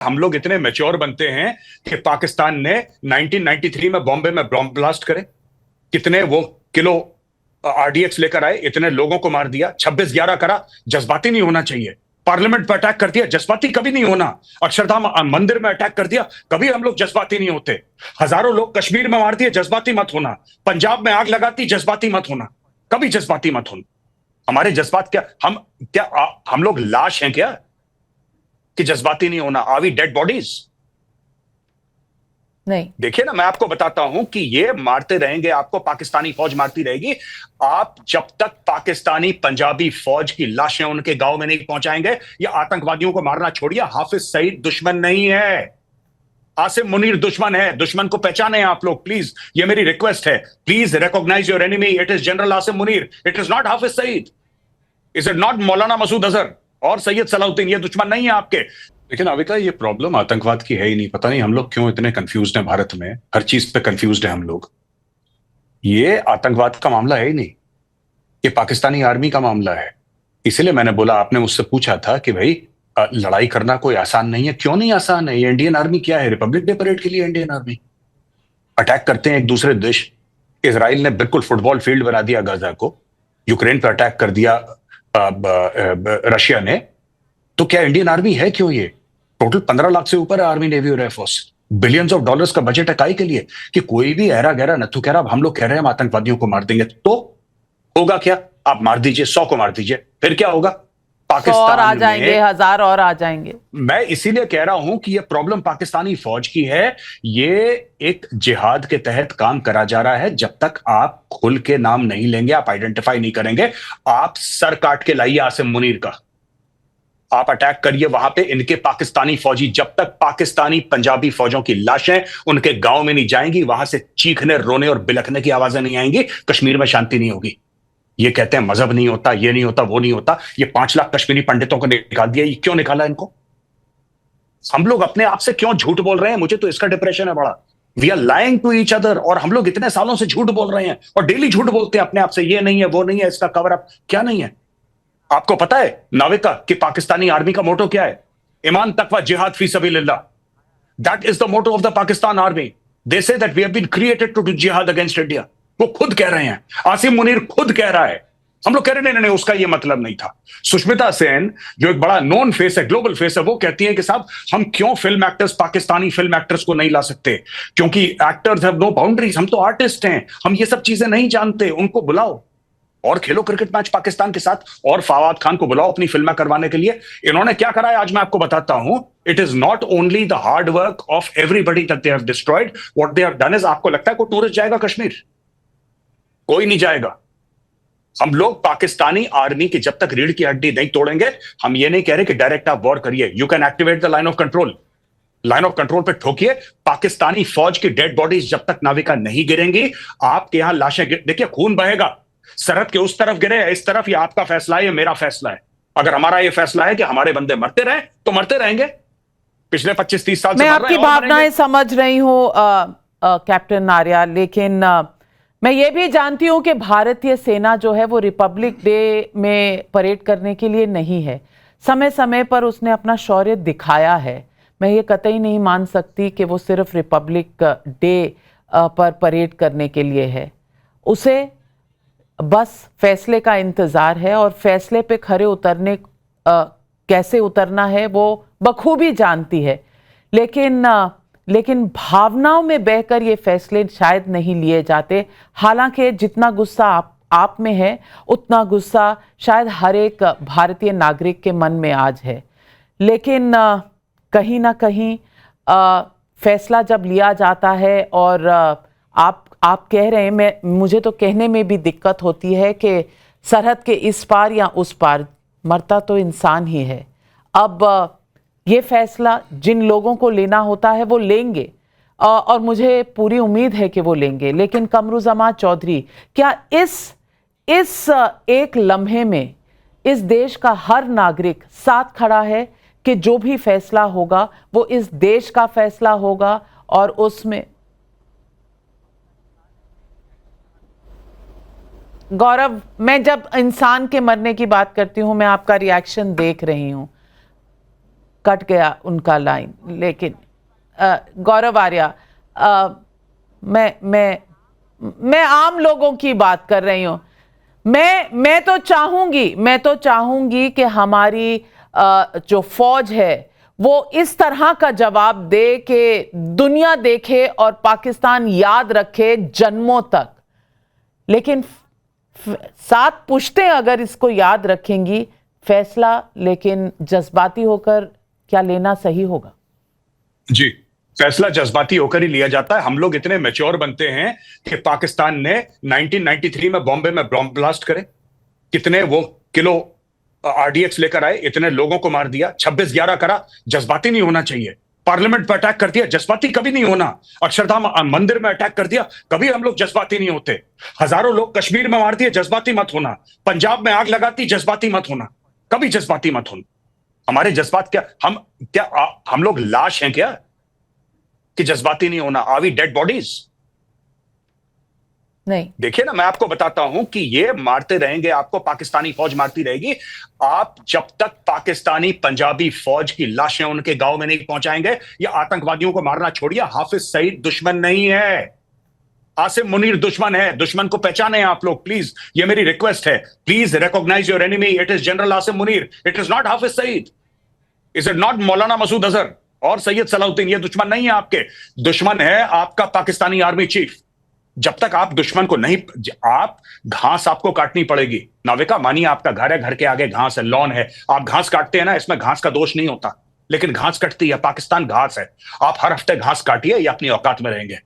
हम लोग इतने मैच्योर बनते हैं कि पाकिस्तान ने 1993 में बॉम्बे में बॉम्ब ब्लास्ट करे, कितने वो किलो आरडीएक्स लेकर आए, इतने लोगों को मार दिया, 26/11 करा। जज्बाती नहीं होना चाहिए। पार्लियामेंट पर अटैक कर दिया, जज्बाती कभी नहीं होना। अक्षरधाम मंदिर में अटैक कर दिया, कभी हम लोग जज्बाती नहीं होते। हजारों लोग कश्मीर में मार दिए, जज्बाती मत होना। पंजाब में आग लगाती, जज्बाती मत होना, कभी जज्बाती मत होना। हमारे जज्बात हम लोग लाश हैं क्या कि जज्बाती नहीं होना? Are we dead bodies? नहीं। देखिए ना, मैं आपको बताता हूं कि ये मारते रहेंगे आपको, पाकिस्तानी फौज मारती रहेगी। आप जब तक पाकिस्तानी पंजाबी फौज की लाशें उनके गांव में नहीं पहुंचाएंगे, या आतंकवादियों को मारना छोड़िए, हाफिज सईद दुश्मन नहीं है, आसिम मुनीर दुश्मन है। दुश्मन को पहचाने आप लोग प्लीज, ये मेरी रिक्वेस्ट है। Please recognise your enemy, it is general Asim Munir, it is not Hafiz Saeed, is it not Maulana Masood Azhar और सैयद सलाउद्दीन। ये दुश्मन नहीं है आपके। लेकिन अविका, ये प्रॉब्लम आतंकवाद की है ही नहीं। पता नहीं हम लोग क्यों इतने कंफ्यूज्ड हैं भारत में, हर चीज पे कंफ्यूज्ड है हम लोग। ये आतंकवाद का मामला है ही नहीं, ये पाकिस्तानी आर्मी का मामला है। इसीलिए मैंने बोला, आपने मुझसे पूछा था कि भाई लड़ाई करना कोई आसान नहीं है। क्यों नहीं आसान है? ये इंडियन आर्मी क्या है? रिपब्लिक डे परेड के लिए इंडियन आर्मी अटैक करते हैं एक दूसरे देश। इसराइल ने बिल्कुल फुटबॉल फील्ड बना दिया गाजा को, यूक्रेन पर अटैक कर दिया रशिया ने। तो क्या इंडियन आर्मी है क्यों? ये टोटल 15 लाख से ऊपर है आर्मी, नेवी और एयरफोर्स। बिलियंस ऑफ डॉलर्स का बजट है काई के लिए कि कोई भी ऐरा गहरा नथु कह रहा हम लोग कह रहे हैं हम आतंकवादियों को मार देंगे, तो होगा क्या? आप मार दीजिए, 100 को मार दीजिए, फिर क्या होगा? 100 और आ पाकिस्तान जाएंगे, में 1000 और आ जाएंगे। मैं इसीलिए कह रहा हूं कि यह प्रॉब्लम पाकिस्तानी फौज की है। ये एक जिहाद के तहत काम करा जा रहा है। जब तक आप खुल के नाम नहीं लेंगे, आप आइडेंटिफाई नहीं करेंगे, आप सर काट के लाइए आसिम मुनीर का, आप अटैक करिए वहां पे। इनके पाकिस्तानी फौजी, जब तक पाकिस्तानी पंजाबी फौजों की लाशें उनके गांव में नहीं जाएंगी, वहां से चीखने, रोने और बिलखने की आवाजें नहीं आएंगी, कश्मीर में शांति नहीं होगी। ये कहते हैं मजहब नहीं होता, ये नहीं होता, वो नहीं होता। ये 5 लाख कश्मीरी पंडितों को निकाल दिया, ये क्यों निकाला इनको? हम लोग अपने आप से क्यों झूठ बोल रहे हैं? मुझे तो इसका डिप्रेशन है बड़ा। We are lying to each other, और हम लोग इतने सालों से झूठ बोल रहे हैं और डेली झूठ बोलते हैं अपने आप से, ये नहीं है, वो नहीं है, इसका कवर अप क्या नहीं है। आपको पता है नाविका कि पाकिस्तानी आर्मी का मोटो क्या है? ईमान तकवा जिहाद फी सबीलिल्लाह। That is the motto of the Pakistan army. They say that we have been created to do jihad against India. वो खुद कह रहे हैं, आसिम मुनीर खुद कह रहा है। हम लोग कह रहे नहीं, उसका ये मतलब नहीं था। सुष्मिता सेन जो एक बड़ा नोन फेस है, ग्लोबल फेस है, वो कहती है कि साहब हम क्यों film actors, Pakistani film actors को नहीं ला सकते? क्योंकि एक्टर्स हैव नो बाउंड्रीज, हम तो आर्टिस्ट हैं, हम ये सब चीजें नहीं जानते। उनको बुलाओ और खेलो क्रिकेट मैच पाकिस्तान के साथ, और फवाद खान को बुलाओ अपनी फिल्में करवाने के लिए। इन्होंने क्या करा है आज मैं आपको बताता हूं। It is not only the hard work of everybody that they have destroyed, what they have done is, आपको लगता है कोई टूरिस्ट जाएगा कश्मीर? कोई नहीं जाएगा। हम लोग पाकिस्तानी आर्मी की जब तक रीढ़ की हड्डी नहीं तोड़ेंगे, हम ये नहीं कह रहे कि डायरेक्ट आप वॉर करिए। You can activate the line of control, line of control पे ठोकिए। पाकिस्तानी फौज की डेड बॉडीज जब तक नाविका नहीं गिरेंगी, आपके यहां लाशें देखिए, खून बहेगा। सरहद के उस तरफ गिरे, इस तरफ, ये आपका फैसला है, ये मेरा फैसला है। अगर हमारा ये फैसला है कि हमारे बंदे मरते रहे तो मरते रहेंगे। पिछले 25-30 साल से मैं आपकी भावनाएं समझ रही हूं कैप्टन नारिया, लेकिन मैं ये भी जानती हूं कि भारतीय सेना जो है वो रिपब्लिक डे में परेड करने के लिए नहीं है। समय समय पर उसने अपना शौर्य दिखाया है। मैं ये कतई नहीं मान सकती कि वो सिर्फ रिपब्लिक डे पर परेड करने के लिए है। उसे बस फैसले का इंतज़ार है, और फैसले पे खरे उतरने कैसे उतरना है वो बखूबी जानती है। लेकिन भावनाओं में बहकर ये फैसले शायद नहीं लिए जाते। हालांकि जितना गुस्सा आप में है, उतना गुस्सा शायद हर एक भारतीय नागरिक के मन में आज है। लेकिन कहीं ना कहीं फैसला जब लिया जाता है, और आप कह रहे हैं, मुझे तो कहने में भी दिक्कत होती है कि सरहद के इस पार या उस पार मरता तो इंसान ही है। अब ये फैसला जिन लोगों को लेना होता है वो लेंगे, और मुझे पूरी उम्मीद है कि वो लेंगे। लेकिन कमरुज़्ज़मान चौधरी, क्या इस एक लम्हे में इस देश का हर नागरिक साथ खड़ा है कि जो भी फैसला होगा वो इस देश का फैसला होगा, और उसमें गौरव, मैं जब इंसान के मरने की बात करती हूं, मैं आपका रिएक्शन देख रही हूं। कट गया उनका लाइन। लेकिन गौरव आर्या, मैं आम लोगों की बात कर रही हूं। मैं तो चाहूंगी कि हमारी जो फौज है वो इस तरह का जवाब दे कि दुनिया देखे और पाकिस्तान याद रखे जन्मों तक। लेकिन सात पुश्तें अगर इसको याद रखेंगी, फैसला लेकिन जज्बाती होकर क्या लेना सही होगा? जी, फैसला जज्बाती होकर ही लिया जाता है। हम लोग इतने मैच्योर बनते हैं कि पाकिस्तान ने 1993 में बॉम्बे में बॉम्ब ब्लास्ट करे, कितने वो किलो आरडीएक्स लेकर आए, इतने लोगों को मार दिया, 26/11 करा। जज्बाती नहीं होना चाहिए। पार्लियामेंट पर अटैक कर दिया, जज्बाती कभी नहीं होना। अक्षरधाम मंदिर में अटैक कर दिया, कभी हम लोग जज्बाती नहीं होते। हजारों लोग कश्मीर में मार दिए, जज्बाती मत होना। पंजाब में आग लगाती, जज्बाती मत होना, कभी जज्बाती मत होना। हमारे जज्बात हम लोग लाश हैं क्या कि जज्बाती नहीं होना? Are we dead bodies? नहीं। देखिए ना, मैं आपको बताता हूं कि ये मारते रहेंगे आपको, पाकिस्तानी फौज मारती रहेगी। आप जब तक पाकिस्तानी पंजाबी फौज की लाशें उनके गांव में नहीं पहुंचाएंगे, या आतंकवादियों को मारना छोड़िए, हाफिज सईद दुश्मन नहीं है, आसिम मुनीर दुश्मन है। दुश्मन को पहचाने आप लोग प्लीज, ये मेरी रिक्वेस्ट है। Please recognise your enemy. It is general Asim Munir, it is not Hafiz Saeed, is it not Maulana Masood Azhar और सैयद सलाउद्दीन। ये दुश्मन नहीं है आपके, दुश्मन है आपका पाकिस्तानी आर्मी चीफ। जब तक आप दुश्मन को नहीं, आप घास आपको काटनी पड़ेगी। नाविका मानिए, आपका घर है, घर के आगे घास है, लॉन है, आप घास काटते हैं ना, इसमें घास का दोष नहीं होता, लेकिन घास कटती है। पाकिस्तान घास है, आप हर हफ्ते घास काटिए, या अपनी औकात में रहेंगे।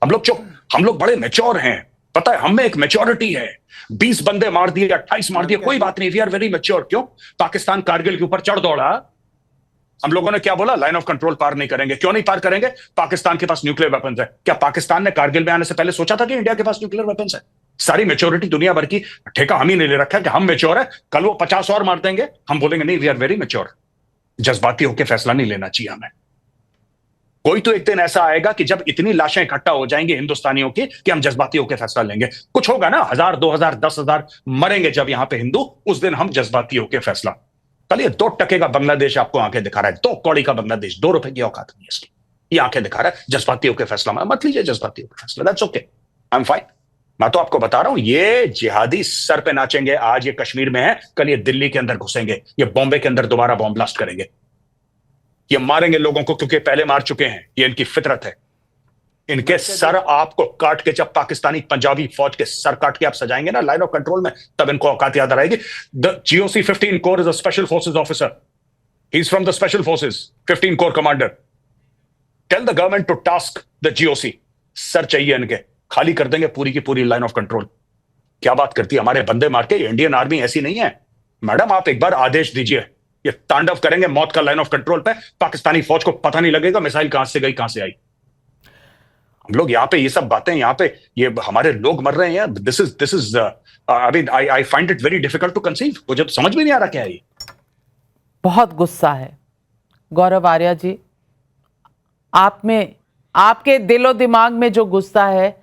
हम लोग बड़े मैच्योर हैं, पता है, हम में एक मैच्योरिटी है। 20 बंदे मार दिए, 28 मार दिए, कोई बात नहीं, वी आर वेरी मैच्योर। क्यों? पाकिस्तान कारगिल के ऊपर चढ़ दौड़ा, हम लोगों ने क्या बोला? लाइन ऑफ कंट्रोल पार नहीं करेंगे। क्यों नहीं पार करेंगे? पाकिस्तान के पास न्यूक्लियर वेपन्स है। क्या पाकिस्तान ने कारगिल में आने से पहले सोचा था कि इंडिया के पास न्यूक्लियर वेपन्स है? सारी मैच्योरिटी दुनिया भर की ठेका हम ही नहीं ले रखा है कि हम मैच्योर है, कल वो 50 और मार देंगे, हम बोलेंगे नहीं, वी आर वेरी मैच्योर। जज्बाती होकर फैसला नहीं लेना चाहिए हमें। कोई तो एक दिन ऐसा आएगा कि जब इतनी लाशें इकट्ठा हो जाएंगी हिंदुस्तानियों की कि हम जज्बाती होकर फैसला लेंगे। कुछ होगा ना, 1000, 2000, 10,000 मरेंगे जब यहां पे हिंदू, उस दिन हम जज्बाती होकर फैसला। कल ये 2 टके का बांग्लादेश आपको आंखें दिखा रहा है, 2 कौड़ी का बांग्लादेश, 2 रुपए की औकात नहीं है इसकी, ये आंखें दिखा रहा है। जज्बाती होकर फैसला मत लीजिए, जज्बाती होकर फैसला, that's okay, I am fine. मैं तो आपको बता रहा हूं, ये जिहादी सर पे नाचेंगे। आज ये कश्मीर में है, कल ये दिल्ली के अंदर घुसेंगे, ये बॉम्बे के अंदर दोबारा बॉम्ब ब्लास्ट करेंगे, ये मारेंगे लोगों को, क्योंकि पहले मार चुके हैं, ये इनकी फितरत है। इनके सर आपको काट के, जब पाकिस्तानी पंजाबी फौज के सर काट के आप सजाएंगे ना लाइन ऑफ कंट्रोल में, तब इनको औकात याद आएगी। The GOC 15 corps is a special forces officer, he is from the special forces, 15 corps commander. Tell the government to task the GOC, sir चाहिए इनके, खाली कर देंगे पूरी की पूरी लाइन ऑफ कंट्रोल। क्या बात करती है, हमारे बंदे मार के। इंडियन आर्मी ऐसी नहीं है मैडम, आप एक बार आदेश दीजिए, ये तांडव करेंगे मौत का लाइन ऑफ कंट्रोल पे। पाकिस्तानी फौज को पता नहीं लगेगा मिसाइल कहां से गई, कहां से आई। हम लोग यहाँ पे ये सब बातें, यहाँ पे ये हमारे लोग मर रहे हैं। This is I mean I find it very difficult to conceive. मुझे तो समझ में नहीं आ रहा क्या है ये। बहुत गुस्सा है गौरव आर्या जी, आप में, आपके दिलो दिमाग में जो गुस्सा है,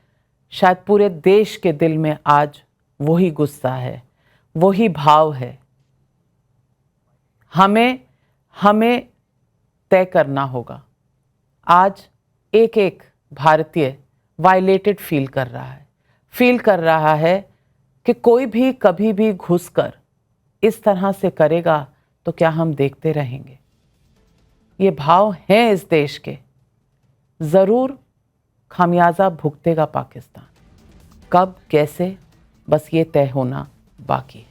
शायद पूरे देश के दिल में आज वही गुस्सा है, वही भाव है। हमें तय करना होगा। आज एक एक भारतीय वायलेटेड फील कर रहा है कि कोई भी कभी भी घुसकर इस तरह से करेगा तो क्या हम देखते रहेंगे? ये भाव हैं इस देश के, ज़रूर खामियाजा भुगतेगा पाकिस्तान। कब, कैसे, बस ये तय होना बाकी है।